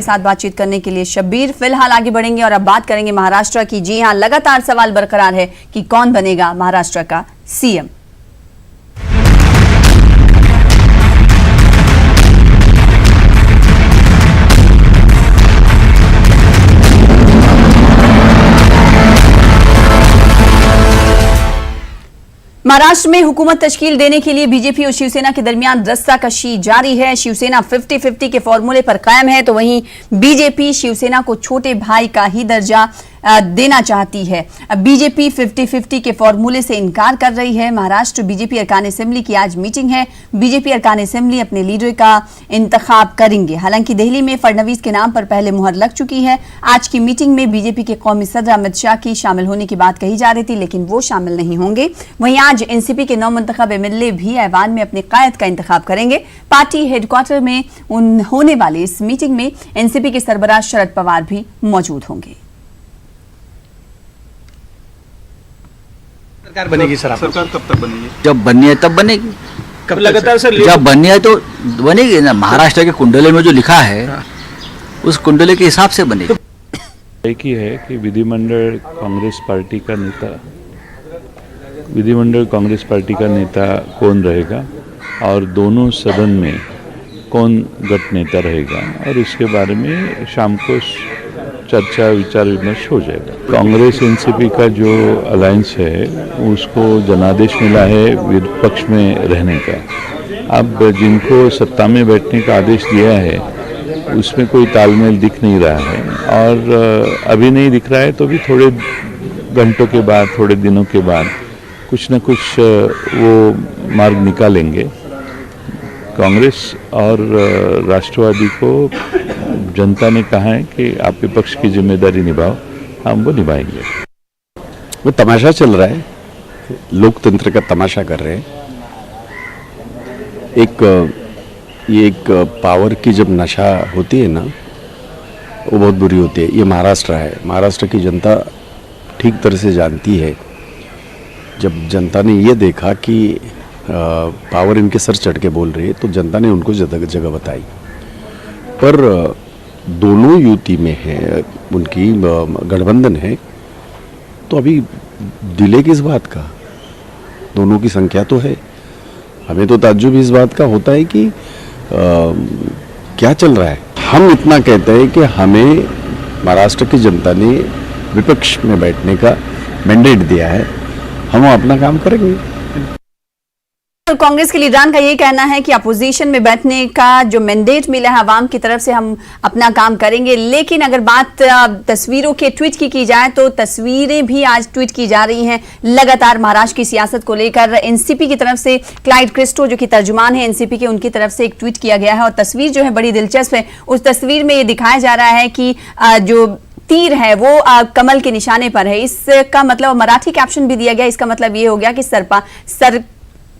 साथ बातचीत करने के लिए शब्बीर फिलहाल आगे बढ़ेंगे और अब बात करेंगे महाराष्ट्र की। जी हां, लगातार सवाल बरकरार है कि कौन बनेगा महाराष्ट्र का सीएम। महाराष्ट्र में हुकूमत तश्कील देने के लिए बीजेपी और शिवसेना के दरमियान रस्साकशी जारी है। शिवसेना 50-50 के फॉर्मूले पर कायम है, तो वहीं बीजेपी शिवसेना को छोटे भाई का ही दर्जा देना चाहती है। बीजेपी 50-50 के फॉर्मूले से इनकार कर रही है। महाराष्ट्र बीजेपी अरकान असेंबली की आज मीटिंग है। बीजेपी अरकान असेंबली अपने लीडर का इंतखाब करेंगे। हालांकि दिल्ली में फडणवीस के नाम पर पहले मुहर लग चुकी है। आज की मीटिंग में बीजेपी के कौमी सदर अमित शाह की शामिल होने की बात कही जा रही थी, लेकिन वो शामिल नहीं होंगे। वहीं आज एनसीपी के 9 मुंतखब एमएलए भी ऐवान में अपने कायद का इंतखाब करेंगे। पार्टी हेडक्वार्टर में होने वाली इस मीटिंग में एनसीपी के सरबराह शरद पवार भी मौजूद होंगे। सरकार बनेगी सर? सरकार कब तक बनेगी? जब बननी है तब बनेगी। कब लगातार सर? जब बननी है तो बनेगी ना। महाराष्ट्र के कुंडले में जो लिखा है उस कुंडले के हिसाब से बनेगी। एक ही है कि विधिमंडल कांग्रेस पार्टी का नेता कौन रहेगा और दोनों सदन में कौन गठ नेता रहेगा, और इसके बारे में शाम को चर्चा विचार विमर्श हो जाएगा। कांग्रेस एनसीपी का जो अलायंस है उसको जनादेश मिला है विपक्ष में रहने का। अब जिनको सत्ता में बैठने का आदेश दिया है उसमें कोई तालमेल दिख नहीं रहा है, और अभी नहीं दिख रहा है तो भी थोड़े घंटों के बाद, थोड़े दिनों के बाद कुछ न कुछ वो मार्ग निकालेंगे। कांग्रेस और राष्ट्रवादी को जनता ने कहा है कि आप विपक्ष की जिम्मेदारी निभाओ, हम वो निभाएंगे। वो तमाशा चल रहा है, लोकतंत्र का तमाशा कर रहे हैं। ये एक पावर की जब नशा होती है ना, वो बहुत बुरी होती है। ये महाराष्ट्र है, महाराष्ट्र की जनता ठीक तरह से जानती है। जब जनता ने ये देखा कि पावर इनके सर चढ़ के बोल रही है तो जनता ने उनको जगह बताई। पर दोनों युति में है, उनकी गठबंधन है, तो अभी डिले किस बात का? दोनों की संख्या तो है। हमें तो ताज्जुब इस बात का होता है कि क्या चल रहा है। हम इतना कहते हैं कि हमें महाराष्ट्र की जनता ने विपक्ष में बैठने का मैंडेट दिया है, हम अपना काम करेंगे। कांग्रेस के लीडरान का ये कहना है कि अपोजिशन में बैठने का जो मैंडेट मिला है आवाम की तरफ से, हम अपना काम करेंगे। लेकिन अगर बात तस्वीरों के ट्वीट की जाए तो तस्वीरें भी आज ट्वीट की जा रही हैं लगातार महाराष्ट्र की सियासत को लेकर। एनसीपी की तरफ से क्लाइड क्रिस्टो जो कि तर्जुमान है एनसीपी के, उनकी तरफ से एक ट्वीट किया गया है और तस्वीर जो है बड़ी दिलचस्प है। उस तस्वीर में ये दिखाया जा रहा है कि जो तीर है वो कमल के निशाने पर है। इसका मतलब, मराठी कैप्शन भी दिया गया, इसका मतलब ये हो गया कि सर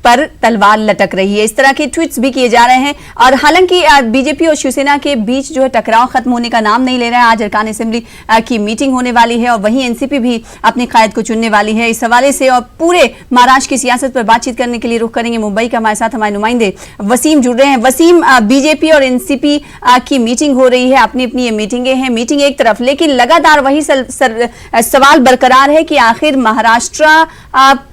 पर तलवार लटक रही है। इस तरह के ट्वीट्स भी किए जा रहे हैं। और हालांकि बीजेपी और शिवसेना के बीच जो है टकराव खत्म होने का नाम नहीं ले रहा है। आज अरकान असेंबली की मीटिंग होने वाली है और वहीं एनसीपी भी अपने कायद को चुनने वाली है। इस हवाले से और पूरे महाराष्ट्र की सियासत पर बातचीत करने के लिए रुख करेंगे मुंबई का। हमारे साथ हमारे नुमाइंदे वसीम जुड़ रहे हैं। वसीम, बीजेपी और एनसीपी की मीटिंग हो रही है, अपनी अपनी ये मीटिंगें हैं, मीटिंग एक तरफ, लेकिन लगातार वही सवाल बरकरार है कि आखिर महाराष्ट्र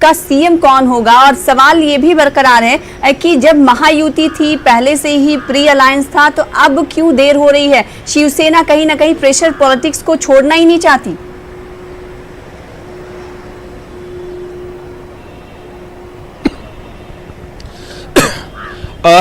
का सीएम कौन होगा। और सवाल ये भी बरकरार है कि जब महायुति थी, पहले से ही प्री अलायंस था, तो अब क्यों देर हो रही है? शिवसेना कहीं ना कहीं प्रेशर पॉलिटिक्स को छोड़ना ही नहीं चाहती।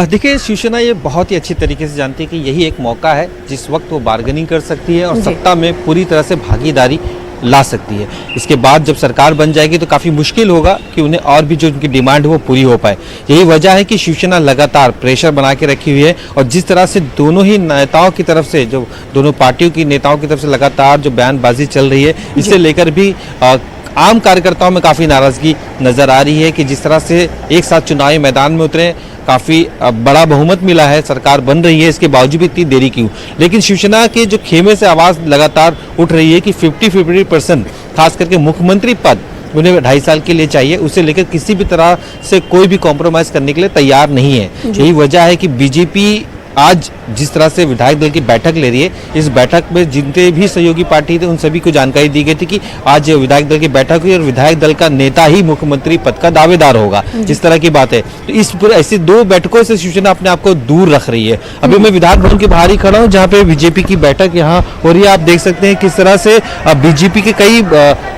देखिए, शिवसेना ये बहुत ही अच्छी तरीके से जानती है कि यही एक मौका है जिस वक्त वो बार्गेनिंग कर सकती है और सत्ता में पूरी तरह से भागीदारी ला सकती है। इसके बाद जब सरकार बन जाएगी तो काफ़ी मुश्किल होगा कि उन्हें और भी जो उनकी डिमांड है वो पूरी हो पाए। यही वजह है कि शिवसेना लगातार प्रेशर बना के रखी हुई है और जिस तरह से दोनों ही नेताओं की तरफ से, जो दोनों पार्टियों की नेताओं की तरफ से लगातार जो बयानबाजी चल रही है, इससे लेकर भी आम कार्यकर्ताओं में काफ़ी नाराज़गी नज़र आ रही है कि जिस तरह से एक साथ चुनावी मैदान में उतरे, काफ़ी बड़ा बहुमत मिला है, सरकार बन रही है, इसके बावजूद भी इतनी देरी क्यों? लेकिन शिवसेना के जो खेमे से आवाज़ लगातार उठ रही है कि 50-50% खास करके मुख्यमंत्री पद उन्हें 2.5 साल के लिए चाहिए, उसे लेकर किसी भी तरह से कोई भी कॉम्प्रोमाइज़ करने के लिए तैयार नहीं है। यही वजह है कि बीजेपी आज जिस तरह से विधायक दल की बैठक ले रही है, इस बैठक में जितने भी सहयोगी पार्टी थे उन सभी को जानकारी दी गई थी कि आज विधायक दल की बैठक हुई और विधायक दल का नेता ही मुख्यमंत्री पद का दावेदार होगा, इस तरह की बात है। तो इस ऐसी दो बैठकों से शिवसेना अपने आप को दूर रख रही है। अभी मैं विधान भवन के बाहर ही खड़ा हूँ, जहाँ पे बीजेपी की बैठक यहाँ हो रही है। आप देख सकते हैं किस तरह से बीजेपी के कई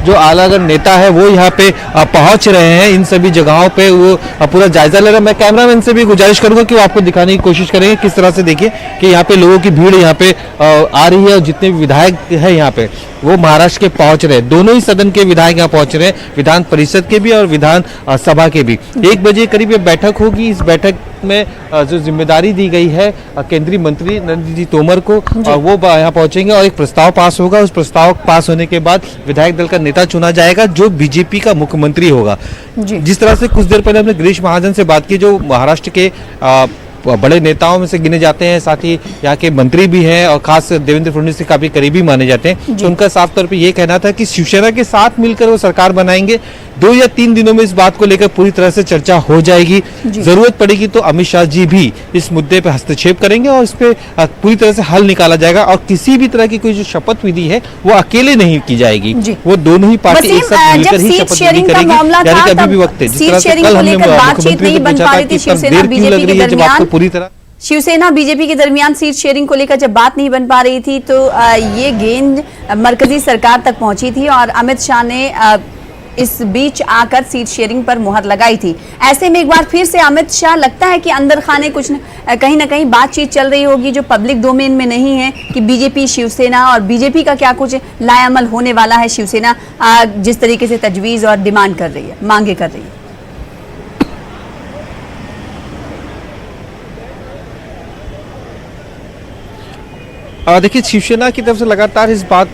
जो आला नेता है वो यहाँ पे पहुंच रहे हैं। इन सभी जगहों पे वो पूरा जायजा ले रहे हैं। मैं कैमरामैन से भी गुजारिश करूंगा कि वो आपको दिखाने की कोशिश करेंगे किस तरह से। देखिए कि यहाँ पे लोगों की भीड़ यहाँ पे आ रही है और जितने भी विधायक है यहाँ पे वो महाराष्ट्र के पहुंच रहे हैं। दोनों ही सदन के विधायक यहाँ पहुंच रहे हैं, विधान परिषद के भी और विधान सभा के भी। 1 बजे करीब ये बैठक होगी। इस बैठक में जो जिम्मेदारी दी गई है केंद्रीय मंत्री नरेंद्र जी तोमर को, वो यहाँ पहुंचेंगे और एक प्रस्ताव पास होगा। उस प्रस्ताव पास होने के बाद विधायक दल का नेता चुना जाएगा जो बीजेपी का मुख्यमंत्री होगा। जिस तरह से कुछ देर पहले हमने गिरीश महाजन से बात की, जो महाराष्ट्र के बड़े नेताओं में से गिने जाते हैं, साथ ही यहाँ के मंत्री भी हैं और खास देवेंद्र फडणवीस के काफी करीबी माने जाते हैं। तो उनका साफ तौर पे ये कहना था कि शिवसेना के साथ मिलकर वो सरकार बनाएंगे। 2 या 3 दिनों में इस बात को लेकर पूरी तरह से चर्चा हो जाएगी। जरूरत पड़ेगी तो अमित शाह जी भी इस मुद्दे पे हस्तक्षेप करेंगे और इस पे पूरी तरह से हल निकाला जाएगा। और किसी भी तरह की कोई जो शपथ विधि है वो अकेले नहीं की जाएगी, वो दोनों ही पार्टी एक साथ मिलकर ही शपथ विधि करेगी। यानी कि अभी भी वक्त है, जिस तरह से कल हमने मुख्यमंत्री से पूछा था कि इतना देर क्यों लग रही है, जब आपको पूरी तरह शिवसेना बीजेपी के दरमियान सीट शेयरिंग को लेकर जब बात नहीं बन पा रही थी तो ये गेंद मरकजी सरकार तक पहुंची थी और अमित शाह ने इस बीच आकर सीट शेयरिंग पर मुहर लगाई थी। ऐसे में एक बार फिर से अमित शाह लगता है कि अंदर खाने कुछ कहीं ना कहीं बातचीत चल रही होगी जो पब्लिक डोमेन में नहीं है, कि बीजेपी शिवसेना और बीजेपी का क्या कुछ लाएअमल होने वाला है। शिवसेना जिस तरीके से तजवीज़ और डिमांड कर रही है, मांगे कर रही है। देखिए, शिवसेना की तरफ से लगातार इस बात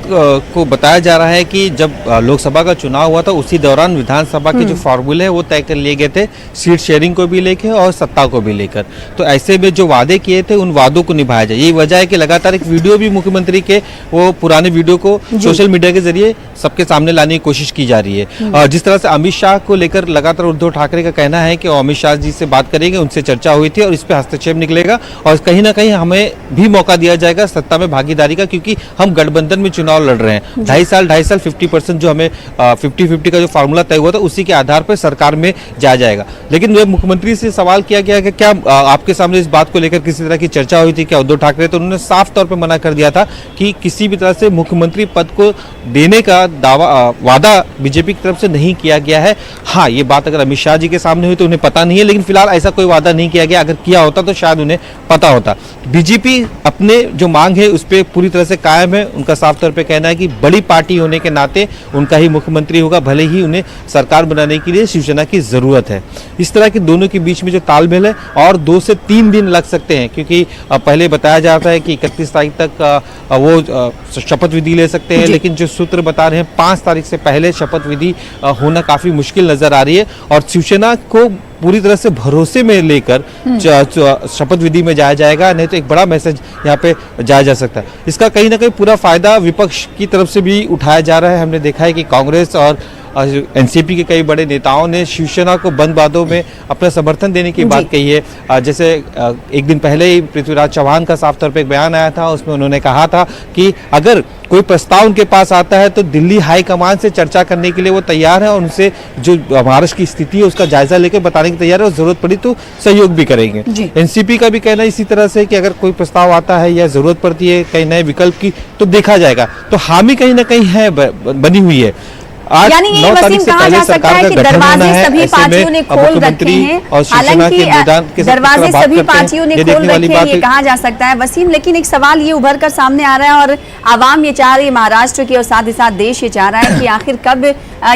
को बताया जा रहा है कि जब लोकसभा का चुनाव हुआ था उसी दौरान विधानसभा के जो फॉर्मूले हैं वो तय कर लिए गए थे, सीट शेयरिंग को भी लेकर और सत्ता को भी लेकर। तो ऐसे में जो वादे किए थे उन वादों को निभाया जाए। यही वजह है कि लगातार एक वीडियो भी मुख्यमंत्री के वो पुराने वीडियो को सोशल मीडिया के जरिए सबके सामने लाने की कोशिश की जा रही है। और जिस तरह से अमित शाह को लेकर लगातार उद्धव ठाकरे का कहना है कि अमित शाह जी से बात करेंगे, उनसे चर्चा हुई थी और इस पर हस्तक्षेप निकलेगा और कहीं ना कहीं हमें भी मौका दिया जाएगा सत्ता भागीदारी का, क्योंकि हम गठबंधन में चुनाव लड़ रहे हैं। 2.5 साल 50% जो हमें 50-50 का जो फार्मूला तय हुआ था उसी के आधार पर सरकार में जाया जाएगा। लेकिन जब मुख्यमंत्री से सवाल किया गया कि क्या आपके सामने इस बात को लेकर किसी तरह की चर्चा हुई थी क्या उद्धव ठाकरे, तो उन्होंने साफ तौर पर मना कर दिया था कि किसी भी तरह से मुख्यमंत्री पद को देने का वादा बीजेपी की तरफ से नहीं किया गया है। हाँ, ये बात अगर अमित शाह जी के सामने हुई तो उन्हें पता नहीं है, लेकिन फिलहाल ऐसा कोई वादा नहीं किया गया। अगर किया होता तो शायद उन्हें पता होता। बीजेपी अपने जो मांग है उस पर पूरी तरह से कायम है। उनका साफ तौर पे कहना है कि बड़ी पार्टी होने के नाते उनका ही मुख्यमंत्री होगा, भले ही उन्हें सरकार बनाने के लिए शिवसेना की जरूरत है। इस तरह के दोनों के बीच में जो तालमेल है और 2 से 3 दिन लग सकते हैं, क्योंकि पहले बताया जाता है कि 31 तारीख तक वो शपथ विधि ले सकते हैं, लेकिन जो सूत्र बता रहे हैं 5 तारीख से पहले शपथ विधि होना काफी मुश्किल नजर आ रही है। और शिवसेना को पूरी तरह से भरोसे में लेकर शपथ विधि में जाया जाएगा, नहीं तो एक बड़ा मैसेज यहाँ पे जाया जा सकता है। इसका कहीं ना कहीं पूरा फायदा विपक्ष की तरफ से भी उठाया जा रहा है। हमने देखा है कि कांग्रेस और एनसीपी के कई बड़े नेताओं ने शिवसेना को बंद बातों में अपना समर्थन देने की बात कही है। जैसे एक दिन पहले ही पृथ्वीराज चौहान का साफ तौर पे एक बयान आया था, उसमें उन्होंने कहा था कि अगर कोई प्रस्ताव उनके पास आता है तो दिल्ली हाईकमान से चर्चा करने के लिए वो तैयार है और उनसे जो महाराष्ट्र की स्थिति है उसका जायजा लेकर बताने की तैयार है और जरूरत पड़ी तो सहयोग भी करेंगे। एनसीपी का भी कहना इसी तरह से कि अगर कोई प्रस्ताव आता है या जरूरत पड़ती है कई नए विकल्प की तो देखा जाएगा। तो हामी कहीं ना कहीं है बनी हुई है। यानी ये वसीम कहा जा सकता है कि दरवाजे सभी पार्टियों ने खोल रखे हैं, हालांकि दरवाजे सभी पार्टियों ने खोल रखे हैं, ये कहा जा सकता है वसीम। लेकिन एक सवाल ये उभर कर सामने आ रहा है और आवाम ये चाह रही है, महाराष्ट्र की और साथ ही साथ देश ये चाह रहा है कि आखिर कब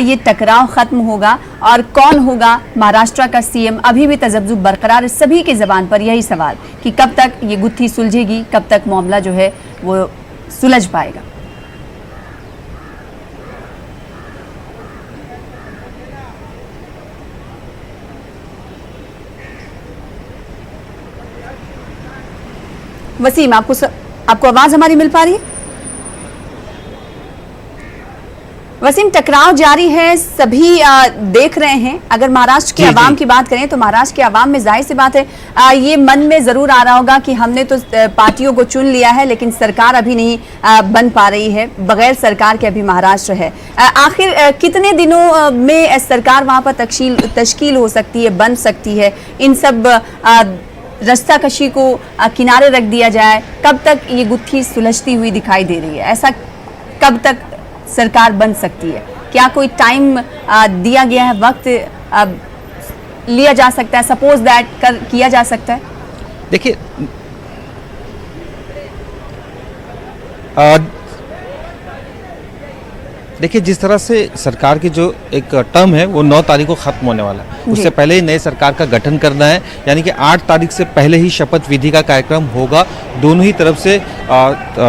ये टकराव खत्म होगा और कौन होगा महाराष्ट्र का सीएम। अभी भी तजब्जुब बरकरार है सभी की जबान पर यही सवाल कि कब तक ये गुत्थी सुलझेगी, कब तक मामला जो है वो सुलझ पाएगा। वसीम, आपको आवाज हमारी मिल पा रही है? वसीम, टकराव जारी है, सभी देख रहे हैं। अगर महाराष्ट्र के जी, अवाम जी। की बात करें तो महाराष्ट्र के अवाम में जाहिर सी बात है ये मन में जरूर आ रहा होगा कि हमने तो पार्टियों को चुन लिया है, लेकिन सरकार अभी नहीं बन पा रही है। बगैर सरकार के अभी महाराष्ट्र है। आखिर कितने दिनों में सरकार वहां पर तश्कील हो सकती है, बन सकती है? इन सब रास्ताकशी को किनारे रख दिया जाए, कब तक ये गुत्थी सुलझती हुई दिखाई दे रही है? ऐसा कब तक सरकार बन सकती है? क्या कोई टाइम दिया गया है, वक्त लिया जा सकता है, सपोज दैट किया जा सकता है? देखिए, देखिए जिस तरह से सरकार की जो एक टर्म है वो 9 तारीख को खत्म होने वाला है, उससे पहले ही नए सरकार का गठन करना है, यानी कि 8 तारीख से पहले ही शपथ विधि का कार्यक्रम होगा। दोनों ही तरफ से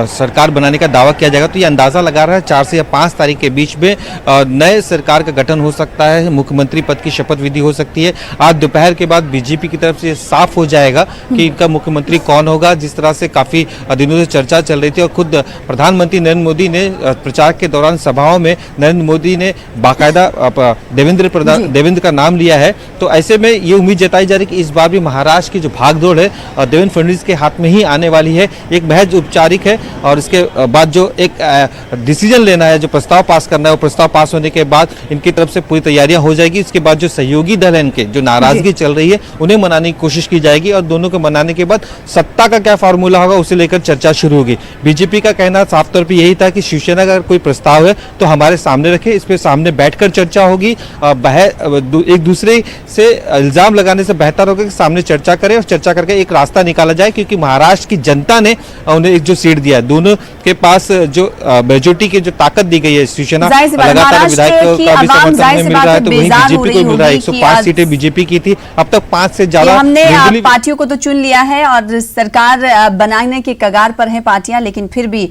सरकार बनाने का दावा किया जाएगा। तो ये अंदाज़ा लगा रहा है 4 से या 5 तारीख के बीच में नए सरकार का गठन हो सकता है, मुख्यमंत्री पद की शपथ विधि हो सकती है। आज दोपहर के बाद बीजेपी की तरफ से साफ हो जाएगा कि इनका मुख्यमंत्री कौन होगा। जिस तरह से काफ़ी दिनों से चर्चा चल रही थी और खुद प्रधानमंत्री नरेंद्र मोदी ने प्रचार के दौरान सभाओं में नरेंद्र मोदी ने बाकायदा देवेंद्र का नाम लिया है। तो ऐसे में ये उम्मीद जताई जा रही है कि इस बार भी महाराष्ट्र की जो भागदौड़ है देवेंद्र फडणवीस के हाथ में ही आने वाली है। एक महज औपचारिक है और इसके बाद जो एक डिसीजन लेना है, जो प्रस्ताव पास करना है, वो प्रस्ताव पास होने के बाद इनकी तरफ से पूरी तैयारियां हो जाएगी। इसके बाद जो सहयोगी दल है इनके, जो नाराजगी चल रही है, उन्हें मनाने की कोशिश की जाएगी और दोनों को मनाने के बाद सत्ता का क्या फार्मूला होगा उसे लेकर चर्चा शुरू होगी। बीजेपी का कहना साफ तौर पर यही था कि शिवसेना का कोई प्रस्ताव है तो हमारे सामने रखे, इस पे सामने बैठकर चर्चा होगी। एक दूसरे से इल्जाम लगाने से बेहतर होगा कि सामने चर्चा करें और चर्चा करके एक रास्ता निकाला जाए, क्योंकि महाराष्ट्र की जनता ने उन्हें एक जो सीट दिया है, दोनों के पास जो मेजोरिटी की जो ताकत दी गई है, शिवसेना लगातार विधायक का भी समर्थन मिल रहा है, तो वहीं बीजेपी को मिल रहा है। 105 सीटें बीजेपी की थी, अब तक 5 से ज्यादा हमने पार्टियों को तो चुन लिया है और सरकार बनाने के कगार पर है पार्टियां, लेकिन फिर भी